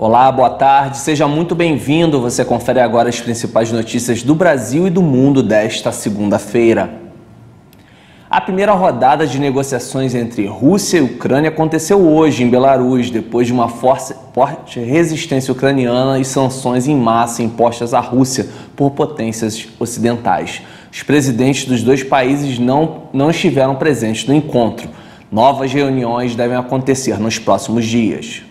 Olá, boa tarde, seja muito bem-vindo. Você confere agora as principais notícias do Brasil e do mundo desta segunda-feira. A primeira rodada de negociações entre Rússia e Ucrânia aconteceu hoje em Belarus, depois de uma forte resistência ucraniana e sanções em massa impostas à Rússia por potências ocidentais. Os presidentes dos dois países não estiveram presentes no encontro. Novas reuniões devem acontecer nos próximos dias.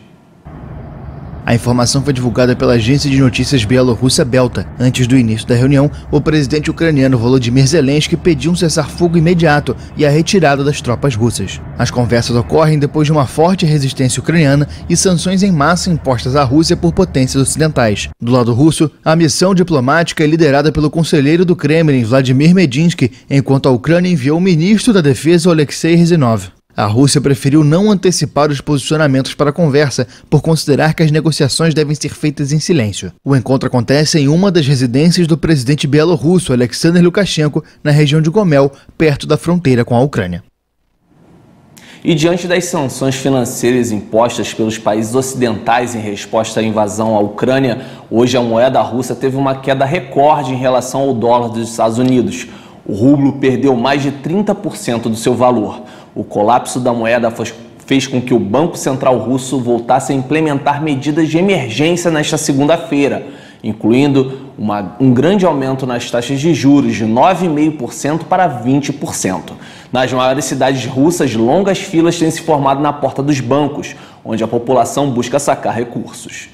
A informação foi divulgada pela agência de notícias bielorrussa Belta. Antes do início da reunião, o presidente ucraniano Volodymyr Zelensky pediu um cessar-fogo imediato e a retirada das tropas russas. As conversas ocorrem depois de uma forte resistência ucraniana e sanções em massa impostas à Rússia por potências ocidentais. Do lado russo, a missão diplomática é liderada pelo conselheiro do Kremlin, Vladimir Medinsky, enquanto a Ucrânia enviou o ministro da Defesa, Alexei Reznikov. A Rússia preferiu não antecipar os posicionamentos para a conversa, por considerar que as negociações devem ser feitas em silêncio. O encontro acontece em uma das residências do presidente bielorrusso, Alexander Lukashenko, na região de Gomel, perto da fronteira com a Ucrânia. E diante das sanções financeiras impostas pelos países ocidentais em resposta à invasão à Ucrânia, hoje a moeda russa teve uma queda recorde em relação ao dólar dos Estados Unidos. O rublo perdeu mais de 30% do seu valor. O colapso da moeda fez com que o Banco Central russo voltasse a implementar medidas de emergência nesta segunda-feira, incluindo um grande aumento nas taxas de juros de 9,5% para 20%. Nas maiores cidades russas, longas filas têm se formado na porta dos bancos, onde a população busca sacar recursos.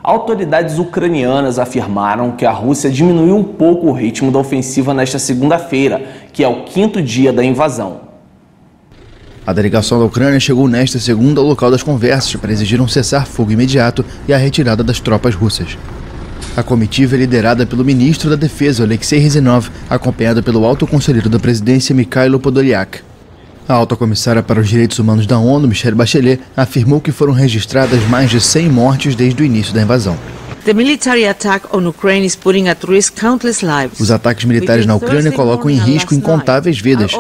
Autoridades ucranianas afirmaram que a Rússia diminuiu um pouco o ritmo da ofensiva nesta segunda-feira, que é o 5º dia da invasão. A delegação da Ucrânia chegou nesta segunda ao local das conversas para exigir um cessar-fogo imediato e a retirada das tropas russas. A comitiva é liderada pelo ministro da Defesa, Alexei Reznikov, acompanhado pelo alto conselheiro da presidência, Mikhailo Podolyak. A alta comissária para os direitos humanos da ONU, Michelle Bachelet, afirmou que foram registradas mais de 100 mortes desde o início da invasão. Os ataques militares na Ucrânia colocam em risco incontáveis vidas.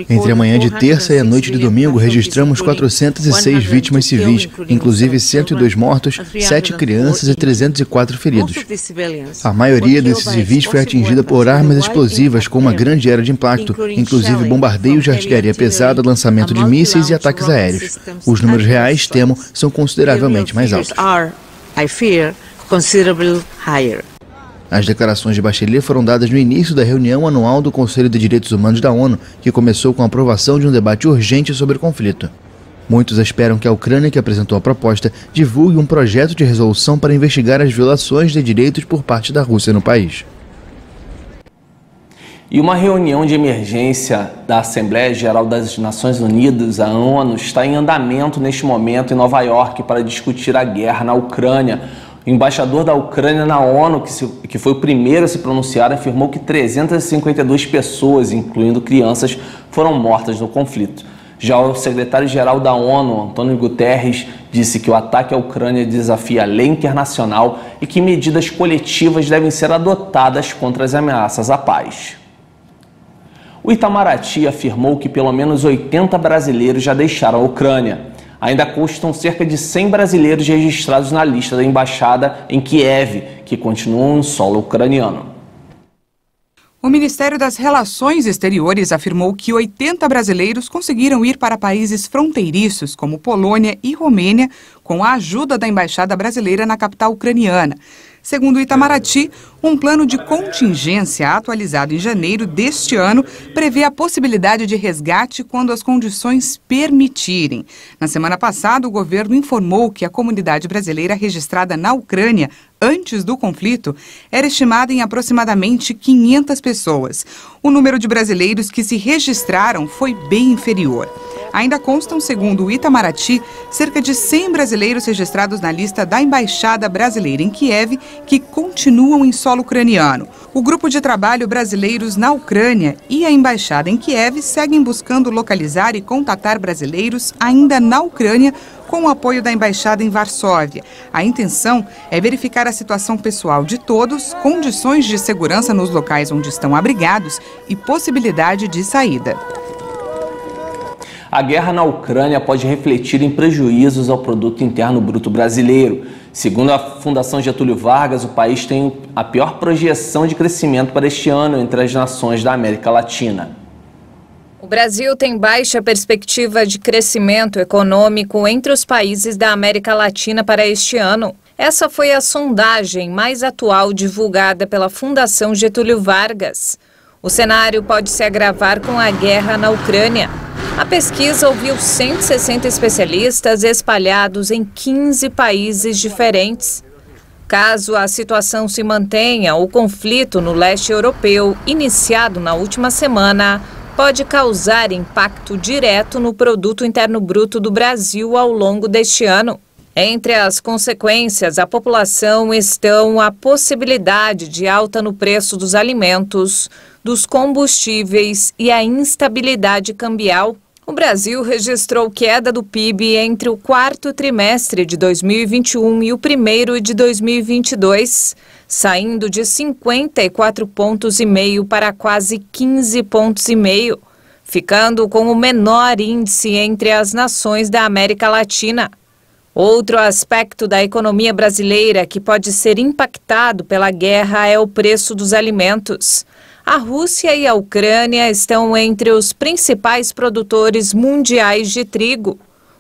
Entre a manhã de terça e a noite de domingo, registramos 406 vítimas civis, inclusive 102 mortos, 7 crianças e 304 feridos. A maioria desses civis foi atingida por armas explosivas com uma grande era de impacto, inclusive bombardeios de artilharia pesada, lançamento de mísseis e ataques aéreos. Os números reais, temo, são consideravelmente mais altos. As declarações de Bachelet foram dadas no início da reunião anual do Conselho de Direitos Humanos da ONU, que começou com a aprovação de um debate urgente sobre o conflito. Muitos esperam que a Ucrânia, que apresentou a proposta, divulgue um projeto de resolução para investigar as violações de direitos por parte da Rússia no país. E uma reunião de emergência da Assembleia Geral das Nações Unidas, a ONU, está em andamento neste momento em Nova York para discutir a guerra na Ucrânia. O embaixador da Ucrânia na ONU, que foi o primeiro a se pronunciar, afirmou que 352 pessoas, incluindo crianças, foram mortas no conflito. Já o secretário-geral da ONU, Antônio Guterres, disse que o ataque à Ucrânia desafia a lei internacional e que medidas coletivas devem ser adotadas contra as ameaças à paz. O Itamaraty afirmou que pelo menos 80 brasileiros já deixaram a Ucrânia. Ainda constam cerca de 100 brasileiros registrados na lista da embaixada em Kiev, que continuam em solo ucraniano. O Ministério das Relações Exteriores afirmou que 80 brasileiros conseguiram ir para países fronteiriços, como Polônia e Romênia, com a ajuda da embaixada brasileira na capital ucraniana. Segundo o Itamaraty, um plano de contingência atualizado em janeiro deste ano prevê a possibilidade de resgate quando as condições permitirem. Na semana passada, o governo informou que a comunidade brasileira registrada na Ucrânia antes do conflito era estimada em aproximadamente 500 pessoas. O número de brasileiros que se registraram foi bem inferior. Ainda constam, segundo o Itamaraty, cerca de 100 brasileiros registrados na lista da Embaixada Brasileira em Kiev que continuam em solo ucraniano. O Grupo de Trabalho Brasileiros na Ucrânia e a Embaixada em Kiev seguem buscando localizar e contatar brasileiros ainda na Ucrânia com o apoio da Embaixada em Varsóvia. A intenção é verificar a situação pessoal de todos, condições de segurança nos locais onde estão abrigados e possibilidade de saída. A guerra na Ucrânia pode refletir em prejuízos ao produto interno bruto brasileiro. Segundo a Fundação Getúlio Vargas, o país tem a pior projeção de crescimento para este ano entre as nações da América Latina. O Brasil tem baixa perspectiva de crescimento econômico entre os países da América Latina para este ano. Essa foi a sondagem mais atual divulgada pela Fundação Getúlio Vargas. O cenário pode se agravar com a guerra na Ucrânia. A pesquisa ouviu 160 especialistas espalhados em 15 países diferentes. Caso a situação se mantenha, o conflito no leste europeu, iniciado na última semana, pode causar impacto direto no produto interno bruto do Brasil ao longo deste ano. Entre as consequências, a população estão a possibilidade de alta no preço dos alimentos, dos combustíveis e a instabilidade cambial. O Brasil registrou queda do PIB entre o quarto trimestre de 2021 e o primeiro de 2022, saindo de 54,5 pontos para quase 15,5 pontos, ficando com o menor índice entre as nações da América Latina. Outro aspecto da economia brasileira que pode ser impactado pela guerra é o preço dos alimentos. A Rússia e a Ucrânia estão entre os principais produtores mundiais de trigo.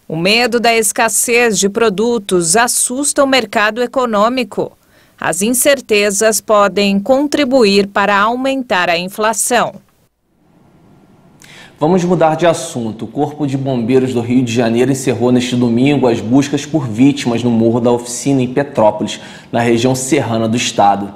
O medo da escassez de produtos assusta o mercado econômico. As incertezas podem contribuir para aumentar a inflação. Vamos mudar de assunto. O Corpo de Bombeiros do Rio de Janeiro encerrou neste domingo as buscas por vítimas no Morro da Oficina, em Petrópolis, na região serrana do estado.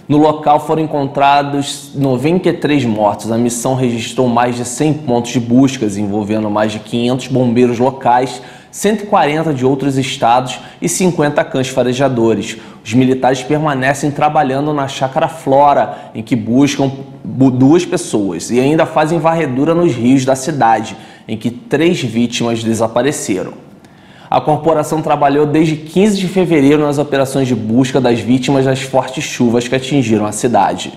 No local foram encontrados 93 mortos. A missão registrou mais de 100 pontos de buscas, envolvendo mais de 500 bombeiros locais, 140 de outros estados e 50 cães farejadores. Os militares permanecem trabalhando na Chácara Flora, em que buscam 2 pessoas, e ainda fazem varredura nos rios da cidade, em que 3 vítimas desapareceram. A corporação trabalhou desde 15 de fevereiro nas operações de busca das vítimas das fortes chuvas que atingiram a cidade.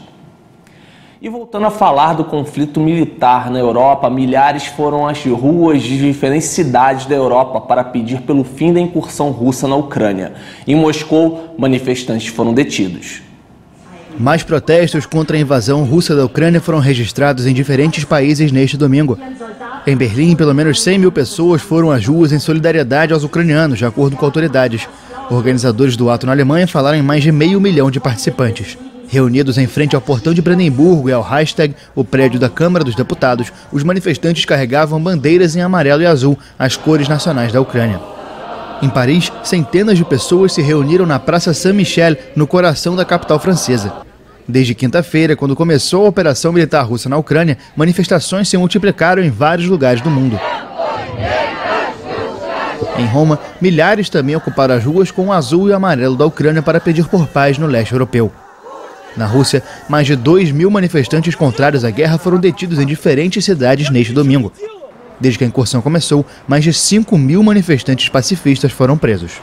E voltando a falar do conflito militar na Europa, milhares foram às ruas de diferentes cidades da Europa para pedir pelo fim da incursão russa na Ucrânia. Em Moscou, manifestantes foram detidos. Mais protestos contra a invasão russa da Ucrânia foram registrados em diferentes países neste domingo. Em Berlim, pelo menos 100 mil pessoas foram às ruas em solidariedade aos ucranianos, de acordo com autoridades. Organizadores do ato na Alemanha falaram em mais de 500 mil de participantes. Reunidos em frente ao portão de Brandemburgo e ao Reichstag, o prédio da Câmara dos Deputados, os manifestantes carregavam bandeiras em amarelo e azul, as cores nacionais da Ucrânia. Em Paris, centenas de pessoas se reuniram na Praça Saint-Michel, no coração da capital francesa. Desde quinta-feira, quando começou a operação militar russa na Ucrânia, manifestações se multiplicaram em vários lugares do mundo. Em Roma, milhares também ocuparam as ruas com o azul e o amarelo da Ucrânia para pedir por paz no leste europeu. Na Rússia, mais de 2.000 manifestantes contrários à guerra foram detidos em diferentes cidades neste domingo. Desde que a incursão começou, mais de 5.000 manifestantes pacifistas foram presos.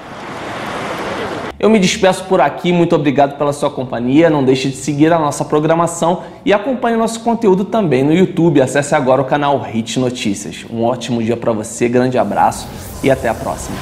Eu me despeço por aqui, muito obrigado pela sua companhia. Não deixe de seguir a nossa programação e acompanhe nosso conteúdo também no YouTube. Acesse agora o canal Hit Notícias. Um ótimo dia para você, grande abraço e até a próxima.